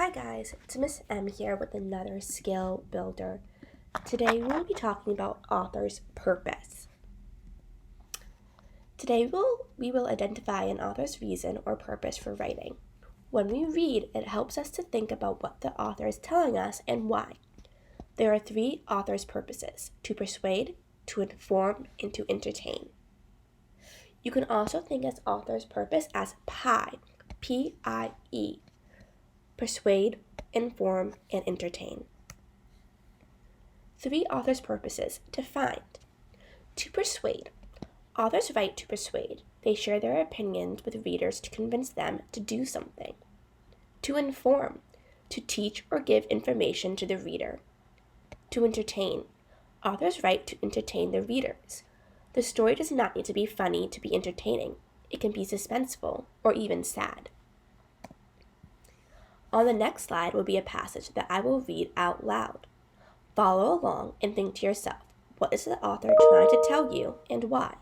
Hi guys, it's Miss M here with another skill builder. Today we'll be talking about author's purpose. Today we will identify an author's reason or purpose for writing. When we read, it helps us to think about what the author is telling us and why. There are three author's purposes: to persuade, to inform, and to entertain. You can also think of author's purpose as PIE, P-I-E. Persuade, inform, and entertain. Three authors' purposes to find. To persuade. Authors write to persuade. They share their opinions with readers to convince them to do something. To inform. To teach or give information to the reader. To entertain. Authors write to entertain their readers. The story does not need to be funny to be entertaining. It can be suspenseful or even sad. On the next slide will be a passage that I will read out loud. Follow along and think to yourself, what is the author trying to tell you and why?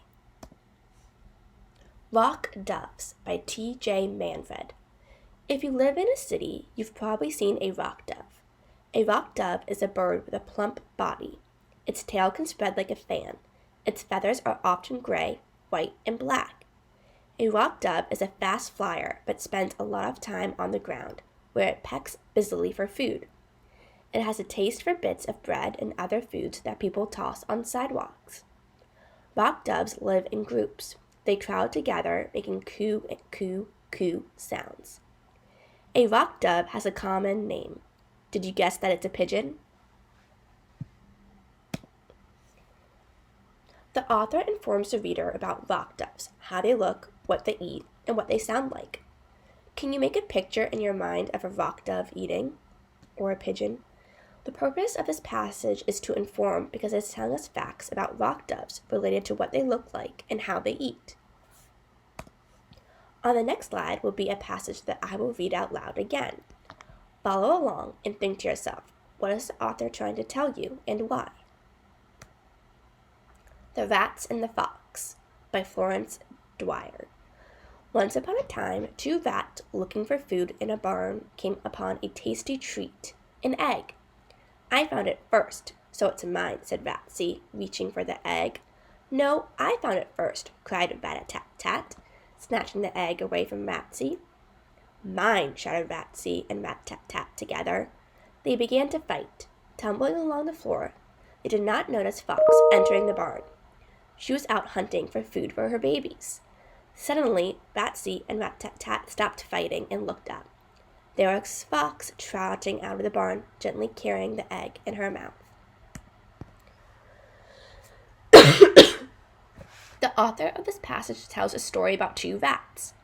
Rock Doves by T.J. Manfred. If you live in a city, you've probably seen a rock dove. A rock dove is a bird with a plump body. Its tail can spread like a fan. Its feathers are often gray, white, and black. A rock dove is a fast flyer but spends a lot of time on the ground, where it pecks busily for food. It has a taste for bits of bread and other foods that people toss on sidewalks. Rock doves live in groups. They crowd together, making coo and coo, coo sounds. A rock dove has a common name. Did you guess that it's a pigeon? The author informs the reader about rock doves, how they look, what they eat, and what they sound like. Can you make a picture in your mind of a rock dove eating? Or a pigeon? The purpose of this passage is to inform because it's telling us facts about rock doves related to what they look like and how they eat. On the next slide will be a passage that I will read out loud again. Follow along and think to yourself, what is the author trying to tell you and why? The Rats and the Fox by Florence Dwyer. Once upon a time, two rats looking for food in a barn came upon a tasty treat, an egg. I found it first, so it's mine, said Ratsy, reaching for the egg. No, I found it first, cried Rat-a-tat-tat, snatching the egg away from Ratsy. Mine, shouted Ratsy and Rat-tat-tat together. They began to fight, tumbling along the floor. They did not notice Fox entering the barn. She was out hunting for food for her babies. Suddenly, Ratsy and Rat-tat-tat stopped fighting and looked up. There was Fox trotting out of the barn, gently carrying the egg in her mouth. The author of this passage tells a story about two rats.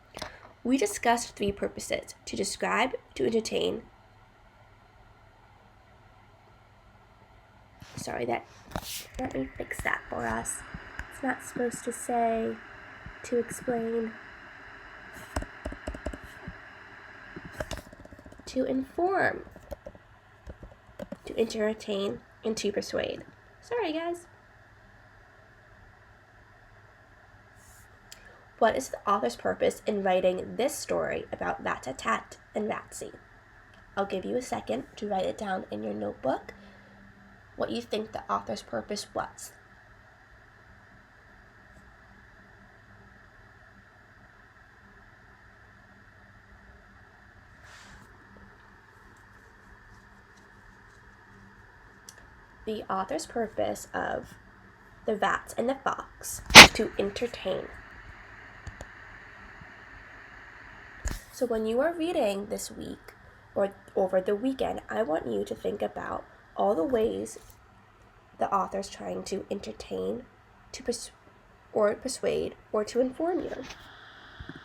We discussed three purposes: to describe, to entertain. Let me fix that for us. It's not supposed to say to explain. To inform, to entertain, and to persuade. Sorry, guys. What is the author's purpose in writing this story about Rat-a-tat and Ratsy? I'll give you a second to write it down in your notebook, what you think the author's purpose was. The author's purpose of The Rats and the Fox is to entertain. So when you are reading this week or over the weekend, I want you to think about all the ways the author's trying to entertain, to persuade, or to inform you.